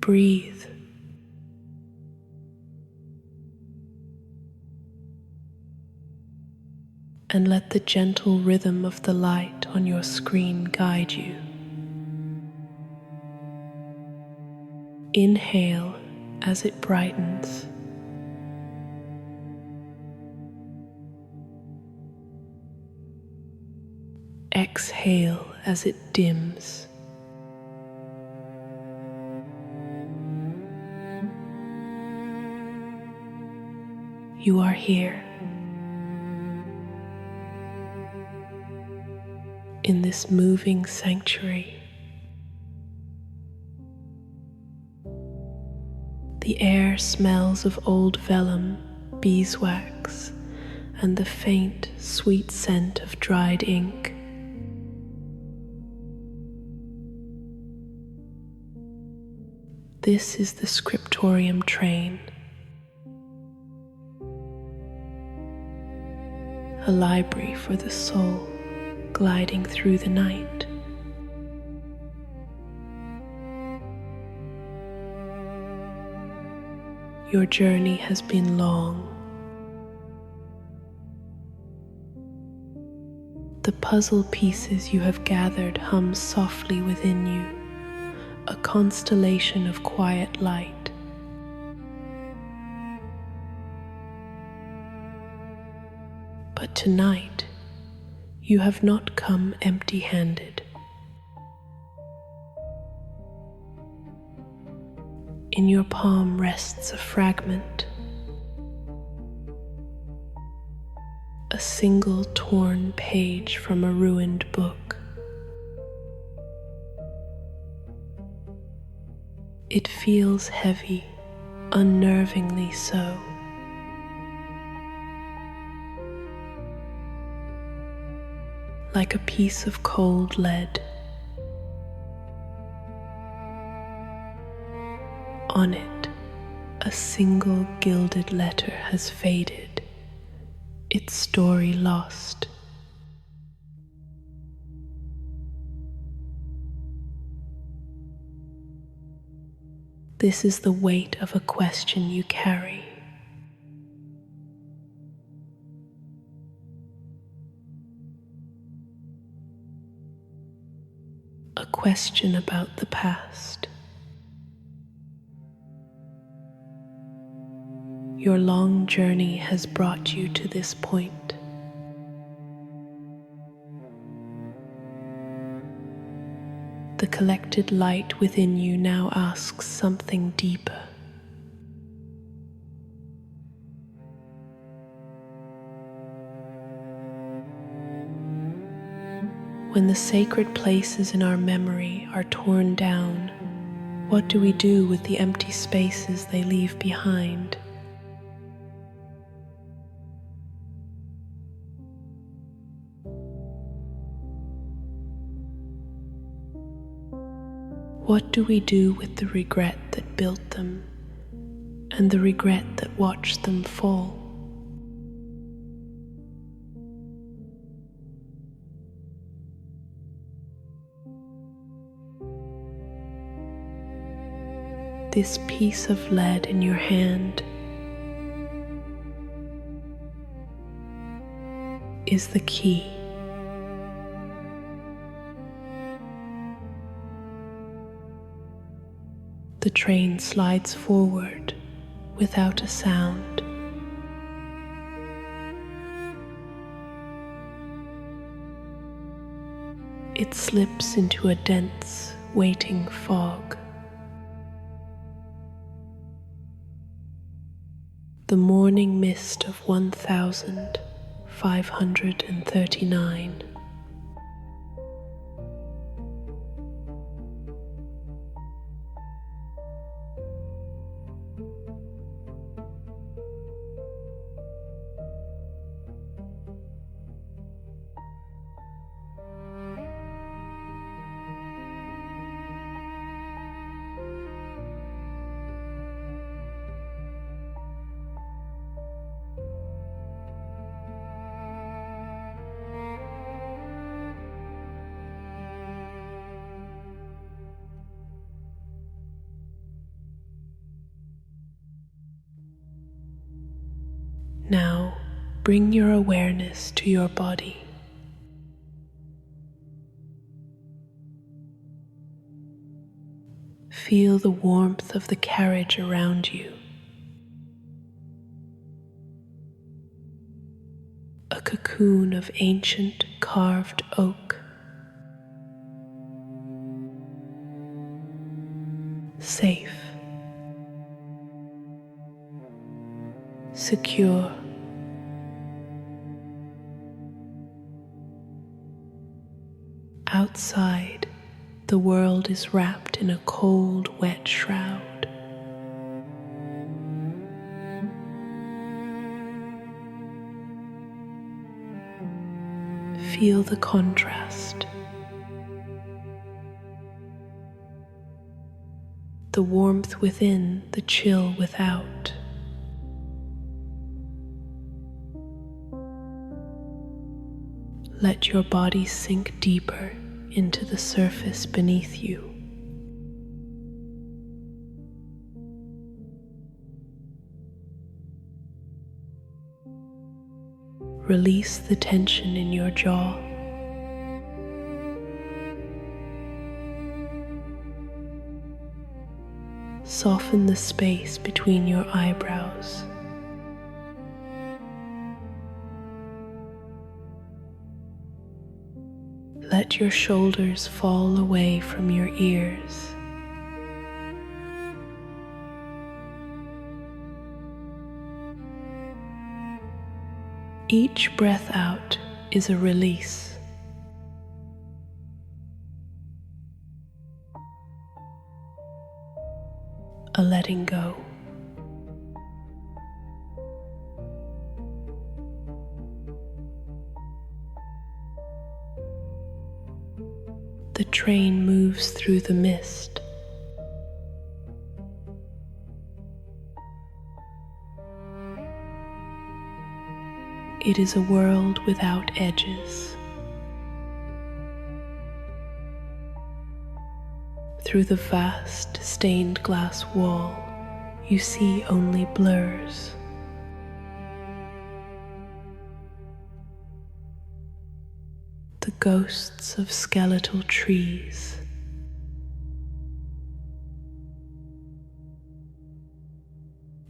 Breathe. And let the gentle rhythm of the light on your screen guide you. Inhale as it brightens. Exhale as it dims. You are here. In this moving sanctuary. The air smells of old vellum, beeswax, and the faint, sweet scent of dried ink. This is the Scriptorium Train, a library for the soul gliding through the night. Your journey has been long. The puzzle pieces you have gathered hum softly within you, a constellation of quiet light. But tonight, you have not come empty-handed. In your palm rests a fragment, a single torn page from a ruined book. It feels heavy, unnervingly so. Like a piece of cold lead. On it, a single gilded letter has faded, its story lost. This is the weight of a question you carry. A question about the past. Your long journey has brought you to this point. The collected light within you now asks something deeper. When the sacred places in our memory are torn down, what do we do with the empty spaces they leave behind? What do we do with the regret that built them and the regret that watched them fall? This piece of lead in your hand is the key. The train slides forward without a sound. It slips into a dense, waiting fog. The mourning mist of 1539. Now, bring your awareness to your body. Feel the warmth of the carriage around you. A cocoon of ancient carved oak. Safe. Secure. Outside, the world is wrapped in a cold, wet shroud. Feel the contrast. The warmth within, the chill without. Let your body sink deeper into the surface beneath you. Release the tension in your jaw. Soften the space between your eyebrows. Let your shoulders fall away from your ears. Each breath out is a release. A letting go. The train moves through the mist. It is a world without edges. Through the vast stained glass wall, you see only blurs. The ghosts of skeletal trees.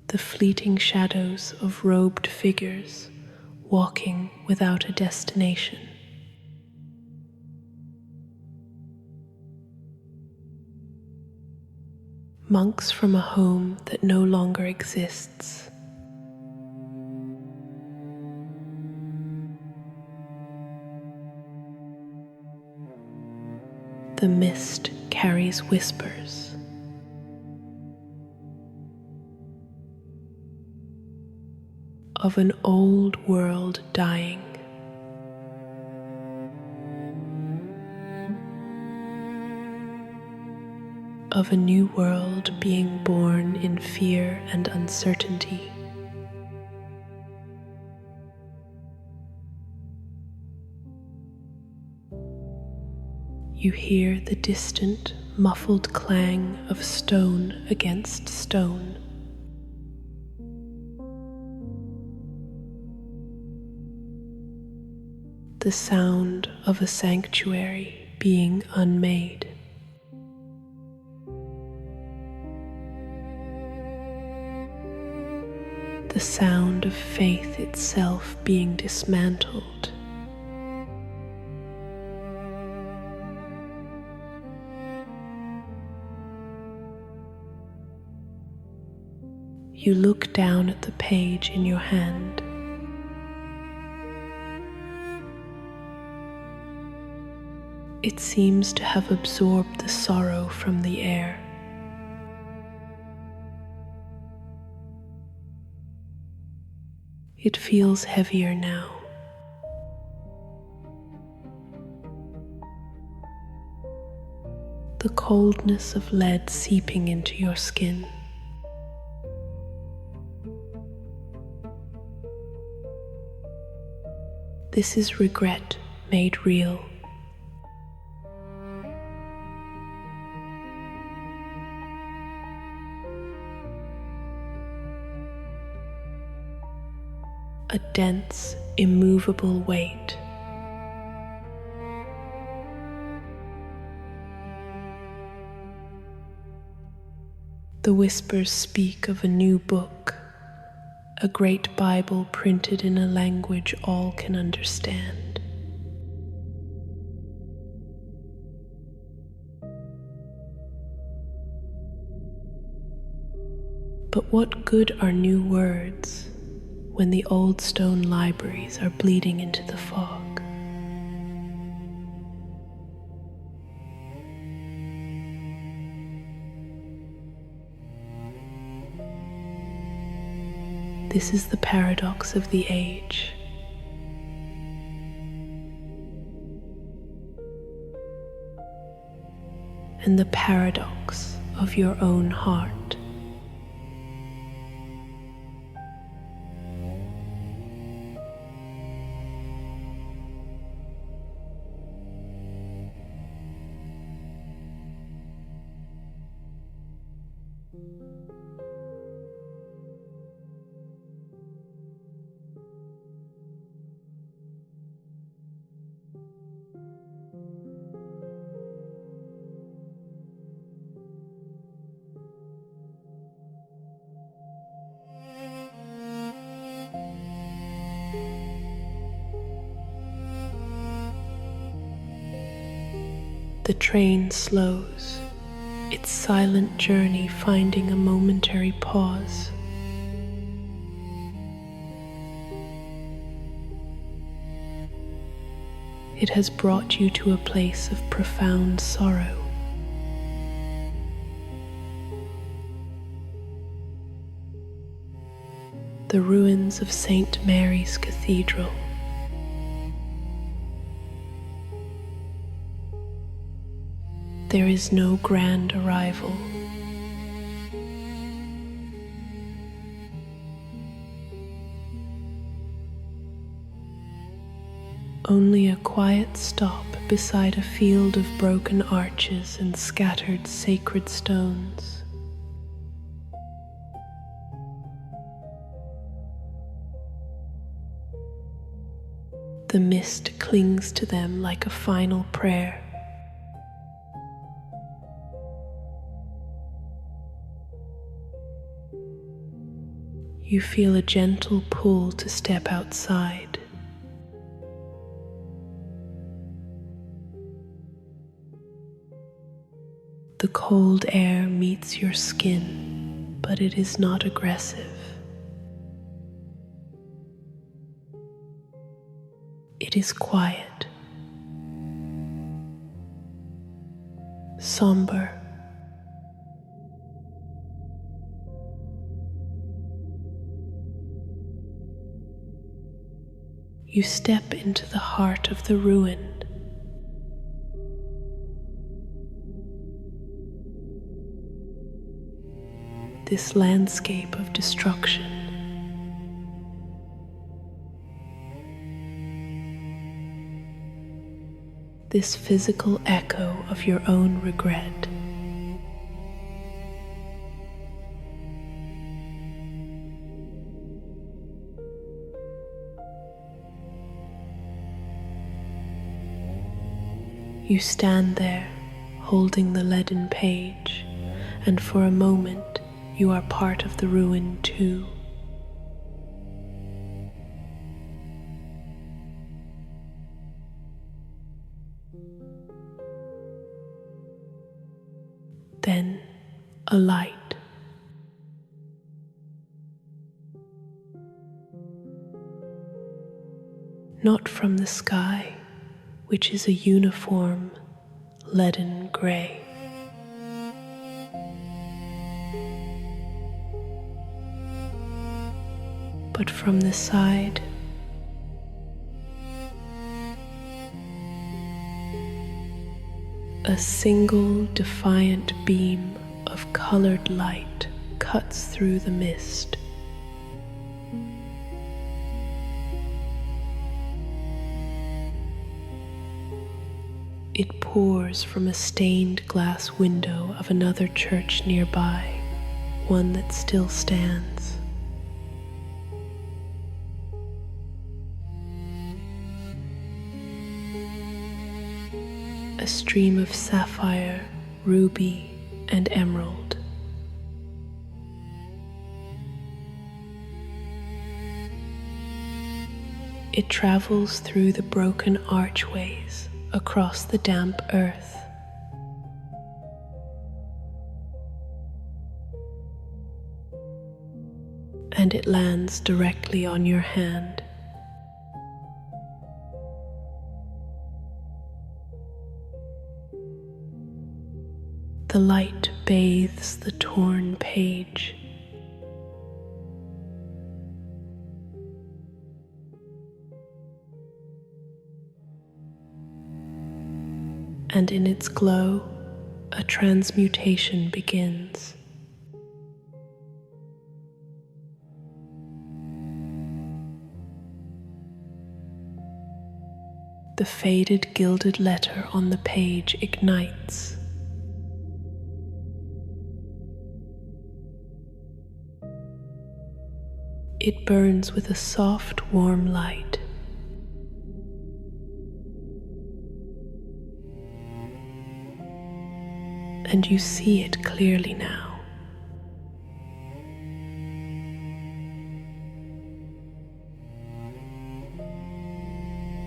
The fleeting shadows of robed figures walking without a destination. Monks from a home that no longer exists. The mist carries whispers. Of an old world dying. Of a new world being born in fear and uncertainty. You hear the distant, muffled clang of stone against stone. The sound of a sanctuary being unmade. The sound of faith itself being dismantled. You look down at the page in your hand. It seems to have absorbed the sorrow from the air. It feels heavier now. The coldness of lead seeping into your skin. This is regret made real. a dense, immovable weight. The whispers speak of a new book, a great Bible printed in a language all can understand. But what good are new words when the old stone libraries are bleeding into the fog? This is the paradox of the age. And the paradox of your own heart. The train slows, its silent journey finding a momentary pause. It has brought you to a place of profound sorrow. The ruins of St. Mary's Cathedral. There is no grand arrival. Only a quiet stop beside a field of broken arches and scattered sacred stones. The mist clings to them like a final prayer. You feel a gentle pull to step outside. The cold air meets your skin, but it is not aggressive. It is quiet, somber. You step into the heart of the ruin. This landscape of destruction. This physical echo of your own regret. You stand there, holding the leaden page, and for a moment you are part of the ruin too. Then a light. Not from the sky, which is a uniform leaden gray. But from the side, a single defiant beam of colored light cuts through the mist. It pours from a stained glass window of another church nearby, one that still stands. a stream of sapphire, ruby, and emerald. It travels through the broken archways across the damp earth. And it lands directly on your hand. The light bathes the torn page. And in its glow, a transmutation begins. The faded gilded letter on the page ignites. It burns with a soft, warm light. And you see it clearly now.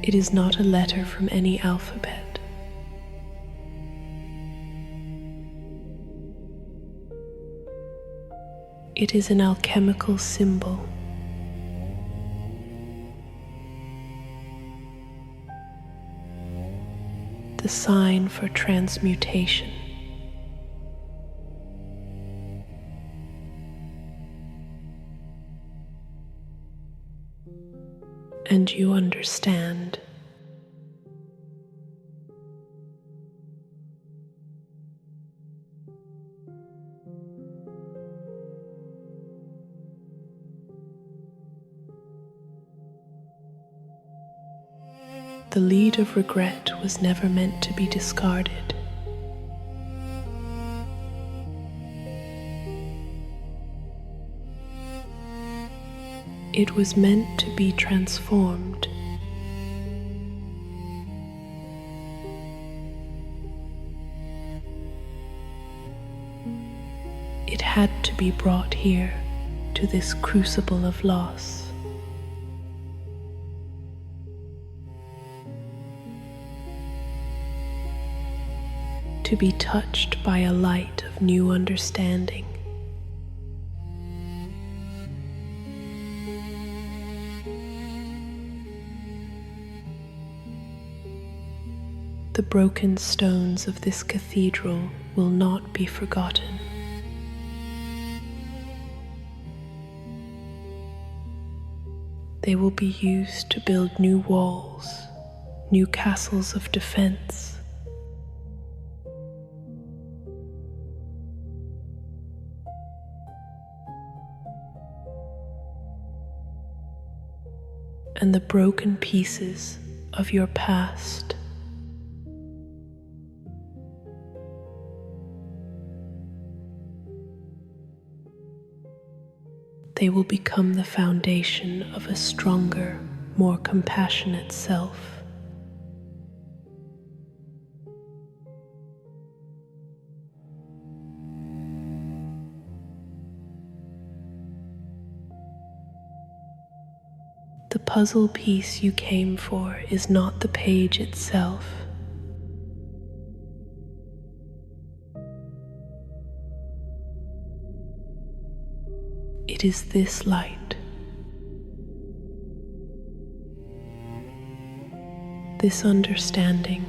It is not a letter from any alphabet. It is an alchemical symbol. The sign for transmutation. And you understand. The lead of regret was never meant to be discarded. It was meant to be transformed. It had to be brought here to this crucible of loss. To be touched by a light of new understanding. The broken stones of this cathedral will not be forgotten. They will be used to build new walls, new castles of defense. And the broken pieces of your past they will become the foundation of a stronger, more compassionate self. The puzzle piece you came for is not the page itself. It is this light, this understanding.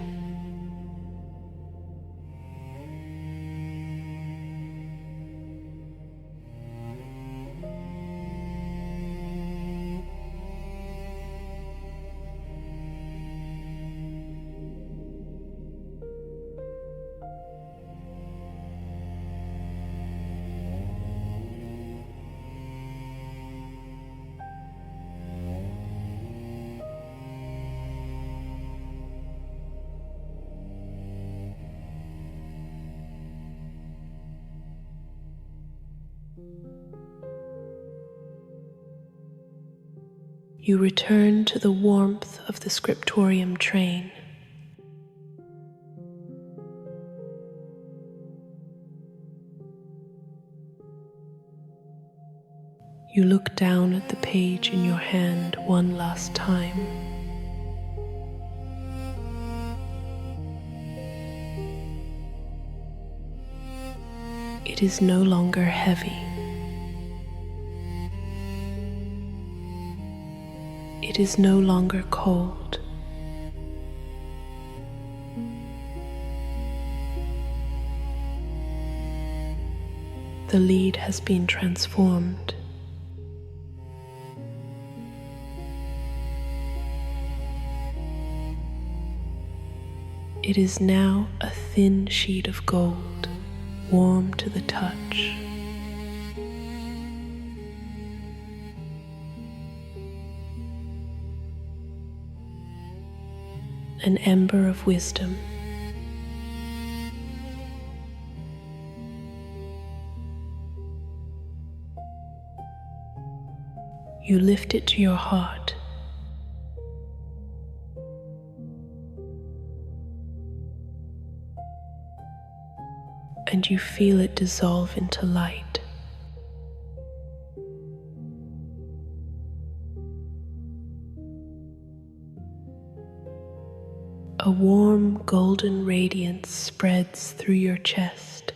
You return to the warmth of the Scriptorium Train. You look down at the page in your hand one last time. It is no longer heavy. It is no longer cold. The lead has been transformed. It is now a thin sheet of gold, warm to the touch. An ember of wisdom. You lift it to your heart. And you feel it dissolve into light. A warm golden radiance spreads through your chest.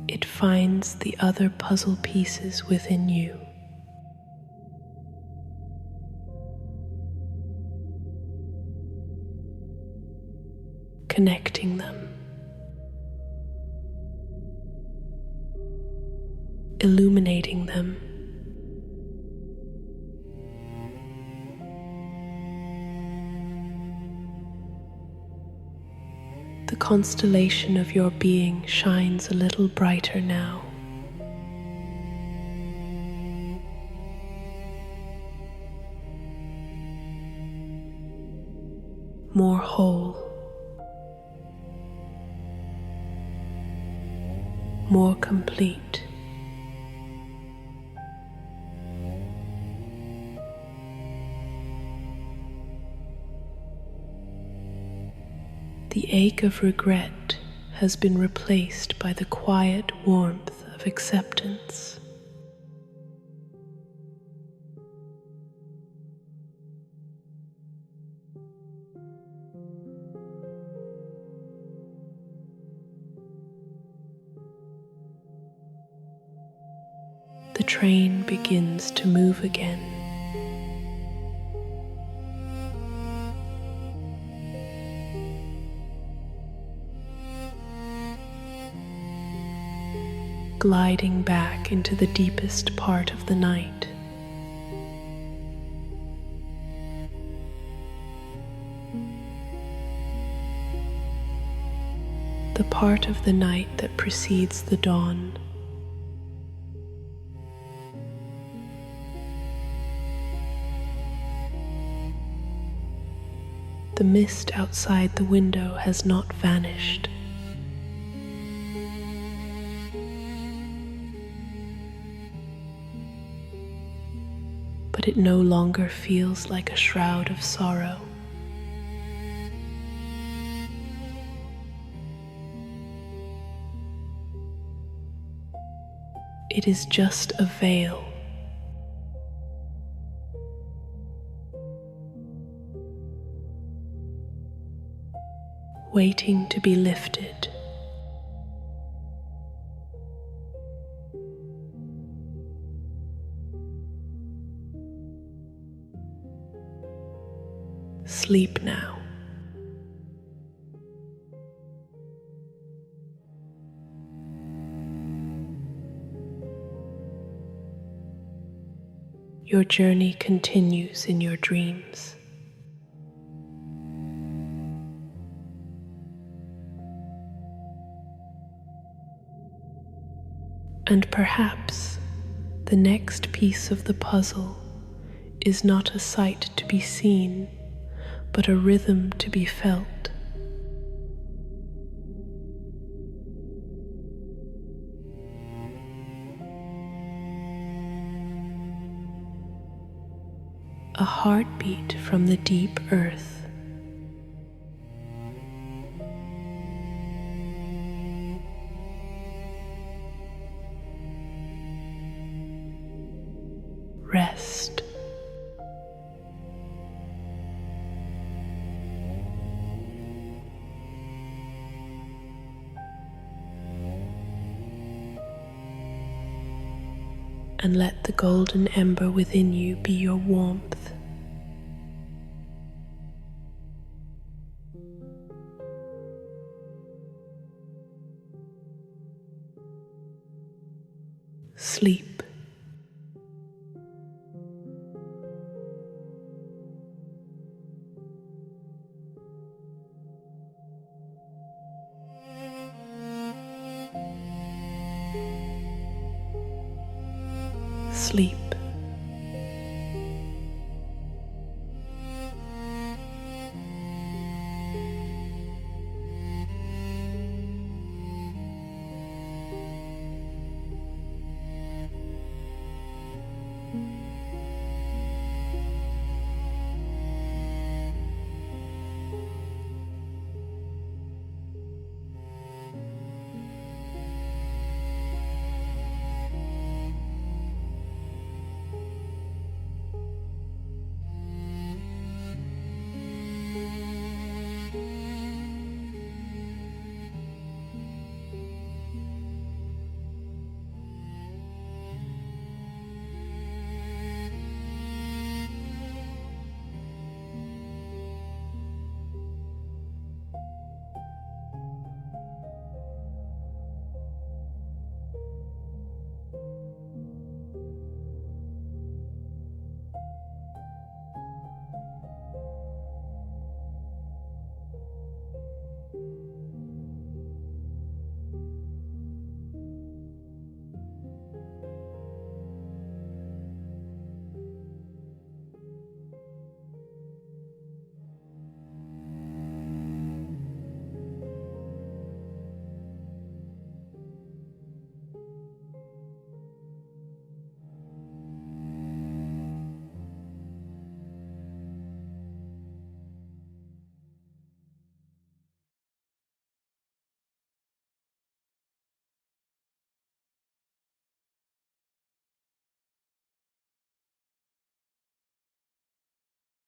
It finds the other puzzle pieces within you. Connecting them. Illuminating them. The constellation of your being shines a little brighter now. More whole. More complete. The ache of regret has been replaced by the quiet warmth of acceptance. The train begins to move again. Gliding back into the deepest part of the night. The part of the night that precedes the dawn. The mist outside the window has not vanished. But it no longer feels like a shroud of sorrow. It is just a veil. Waiting to be lifted. Sleep now. Your journey continues in your dreams. And perhaps the next piece of the puzzle is not a sight to be seen, but a rhythm to be felt. a heartbeat from the deep earth. Rest. And let the golden ember within you be your warmth. Sleep. Sleep.